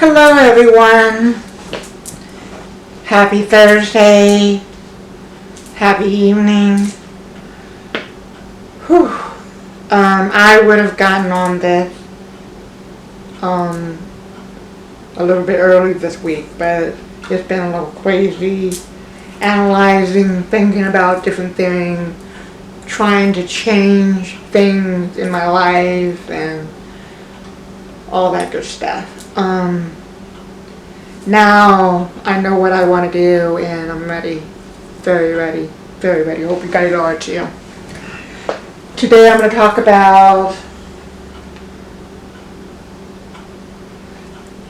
Hello everyone. Happy Thursday. Happy evening. Whew. I would have gotten on this a little bit early this week, but it's been a little crazy, analyzing, thinking about different things, trying to change things in my life and all that good stuff. Now I know what I want to do and I'm ready. Very ready. Very ready. Hope you guys are too. Today I'm going to talk about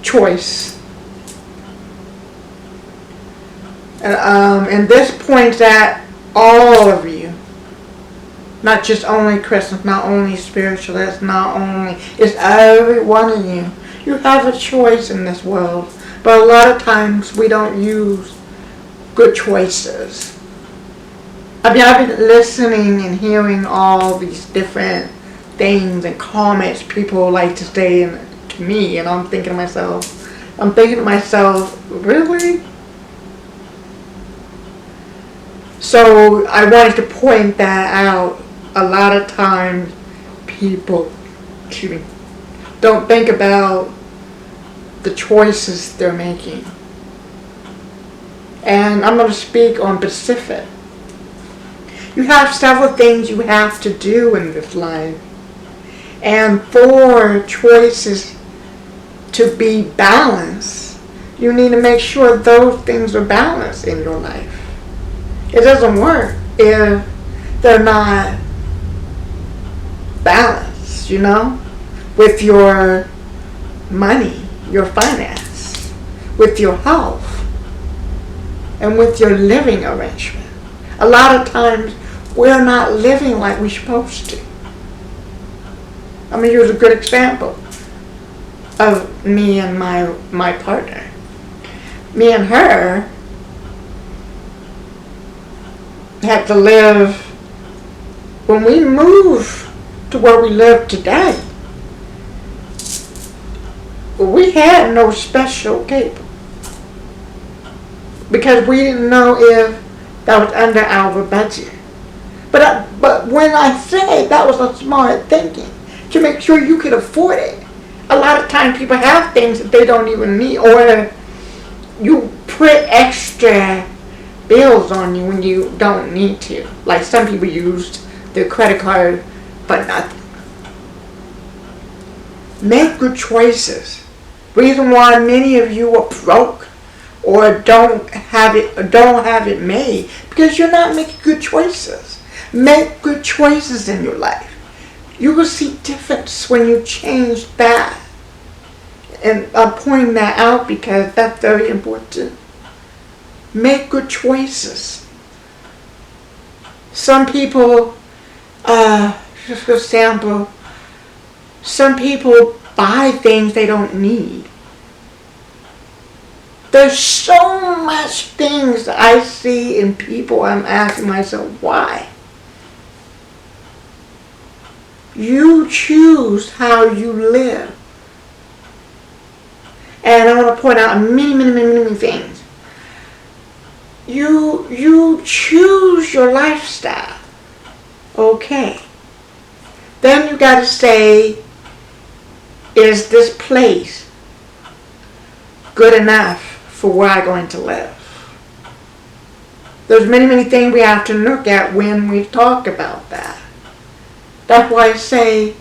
choice. And this points at all of you. Not just only Christians, not only spiritualists, not only, it's every one of you. You have a choice in this world, but a lot of times we don't use good choices. I've been listening and hearing all these different things and comments people like to say to me, and I'm thinking to myself, really? So I wanted to point that out. A lot of times people don't think about the choices they're making. And I'm going to speak on Pacific. You have several things you have to do in this life. And for choices to be balanced, you need to make sure those things are balanced in your life. It doesn't work if they're not balanced, with your money, your finance, with your health, and with your living arrangement. A lot of times we're not living like we're supposed to. I'm going to use a good example of me and my partner. Me and her had to live, when we moved to where we live today, we had no special cable because we didn't know if that was under our budget. But when I say that was a smart thinking, to make sure you could afford it. A lot of times people have things that they don't even need, or you put extra bills on you when you don't need to. Like some people used their credit card for nothing. Make good choices. Reason why many of you are broke or don't have it made, because you're not making good choices. Make good choices in your life. You will see difference when you change that. And I'm pointing that out because that's very important. Make good choices. Some people, just for example, some people buy things they don't need. There's so much things I see in people, I'm asking myself, why? You choose how you live. And I want to point out many things. You choose your lifestyle. Okay. Then you got to say, is this place good enough for where I'm going to live? There's many things we have to look at when we talk about that. That's why I say,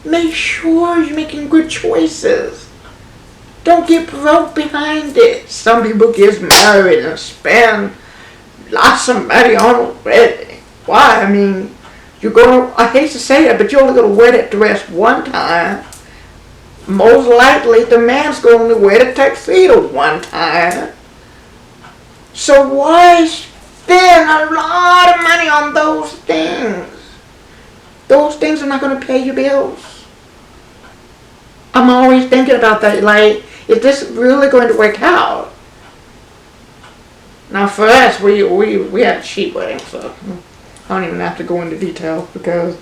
make sure you're making good choices. Don't get broke behind it. Some people get married and spend lots of money on a wedding. Why? I mean, I hate to say it, but you're only going to wear that dress one time. Most likely the man's going to wear the tuxedo one time. So why spend a lot of money on those things? Those things are not going to pay your bills. I'm always thinking about that, like, is this really going to work out? Now for us, we had a cheap wedding, so I don't even have to go into detail because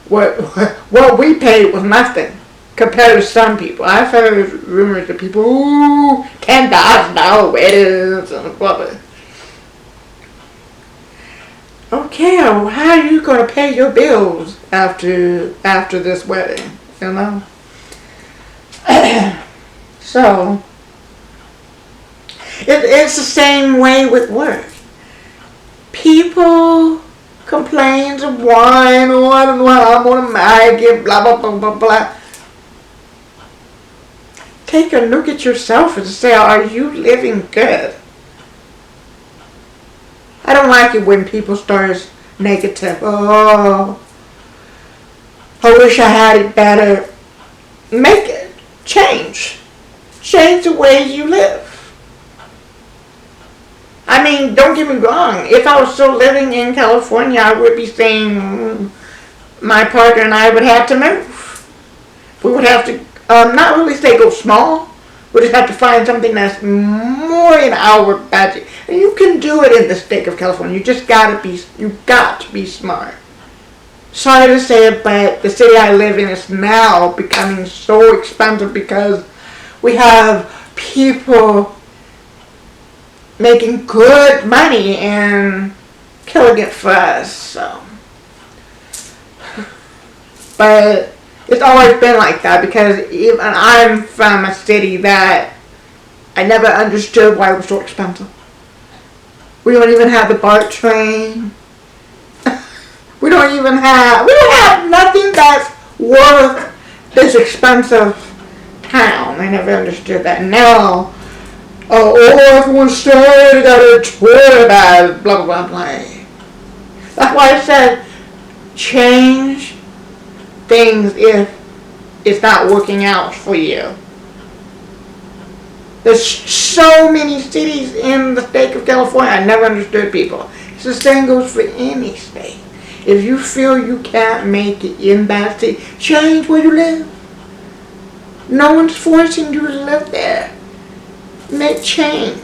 what we paid was nothing. compared to some people. I've heard rumors of people, ooh, $10,000 weddings and blah blah. Okay, well, how are you gonna pay your bills after this wedding? You know. So it's the same way with work. People complain and whine, oh, I don't know how I'm gonna make it, blah blah blah blah blah. Take a look at yourself and say, are you living good? I don't like it when people start negative. Oh, I wish I had it better. Make it. Change. Change the way you live. I mean, don't get me wrong. If I was still living in California, I would be saying my partner and I would have to move. We would have to not really say go small. We just have to find something that's more in our budget. And you can do it in the state of California. You got to be smart. Sorry to say it, but the city I live in is now becoming so expensive because we have people making good money and killing it for us. So, but it's always been like that because even I'm from a city that I never understood why it was so expensive. We don't even have the BART train. We don't have nothing that's worth this expensive town. I never understood that. Now, everyone's saying that it's bad, blah, blah, blah, blah. That's why I said change things if it's not working out for you. There's so many cities in the state of California. I never understood people. It's the same goes for any state. If you feel you can't make it in that city, change where you live. No one's forcing you to live there. Make change.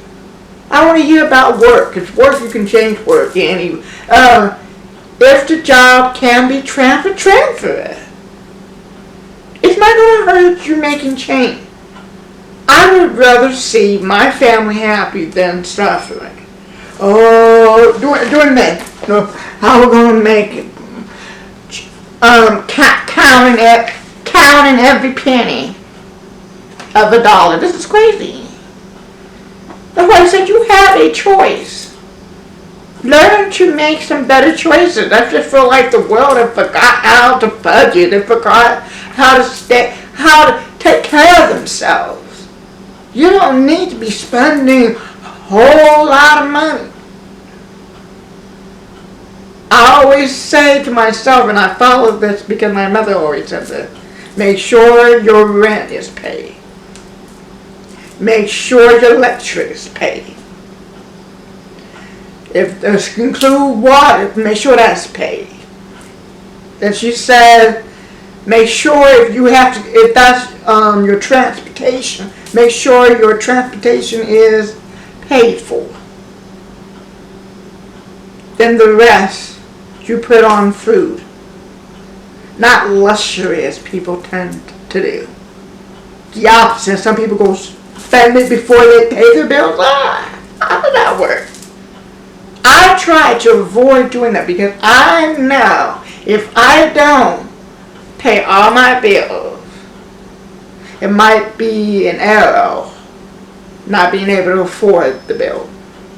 I want to hear about work. If work, you can change work. If the job can be transferred, transfer it. It's not going to hurt you making change. I would rather see my family happy than suffering. Oh, doing that. No, how we're going to make it? Counting every penny of a dollar. This is crazy. That's why I said you have a choice. Learn to make some better choices. I just feel like the world has forgot how to budget. They forgot how to take care of themselves. You don't need to be spending a whole lot of money. I always say to myself, and I follow this because my mother always said this, make sure your rent is paid. Make sure your electric is paid. If this include water, make sure that's paid. Then she said, make sure if that's your transportation, make sure your transportation is paid for. Then the rest you put on food. Not luxury as people tend to do. The opposite. Some people go spend it before they pay their bills. How does that work? I try to avoid doing that because I know if I don't pay all my bills, it might be an error not being able to afford the bill.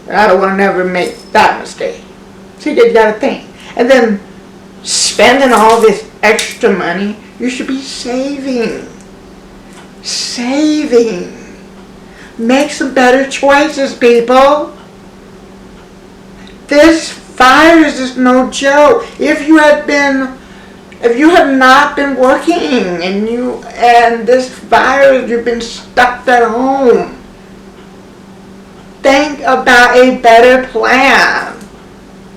And I don't want to never make that mistake. So you gotta think. And then spending all this extra money, you should be saving. Saving. Make some better choices, people. This virus is no joke. If you have not been working and this virus, you've been stuck at home, think about a better plan.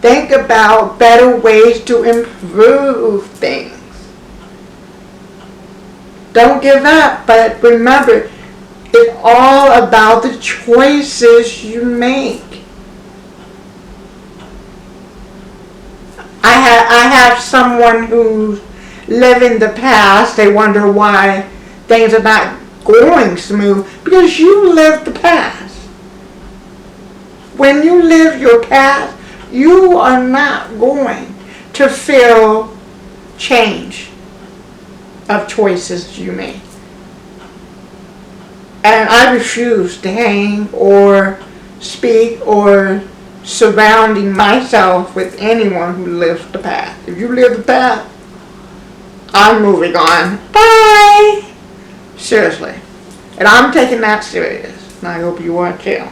Think about better ways to improve things. Don't give up, but remember, it's all about the choices you make. I have someone who lived in the past. They wonder why things are not going smooth because you live the past. When you live your past, you are not going to feel change of choices you make. And I refuse to hang or speak or surrounding myself with anyone who lives the past. If you live the past, I'm moving on. Bye! Seriously. And I'm taking that serious. And I hope you are too.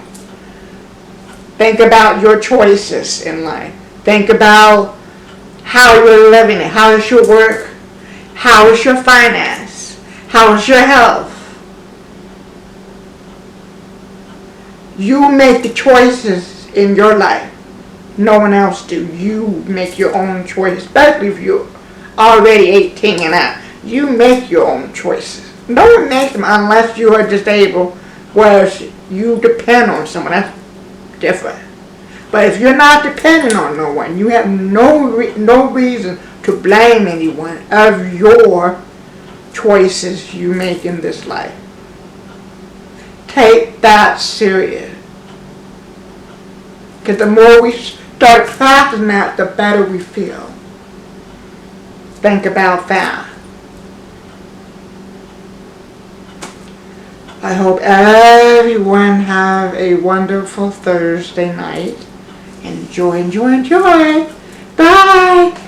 Think about your choices in life. Think about how you're living it. How is your work? How is your finance? How is your health? You make the choices in your life. No one else do. You make your own choice, especially if you're already 18 and up. You make your own choices. No one makes them unless you are disabled, whereas you depend on someone. That's different. But if you're not dependent on no one, you have no reason to blame anyone of your choices you make in this life. Take that serious. Because the more we start practicing that, the better we feel. Think about that. I hope everyone have a wonderful Thursday night. Enjoy. Bye!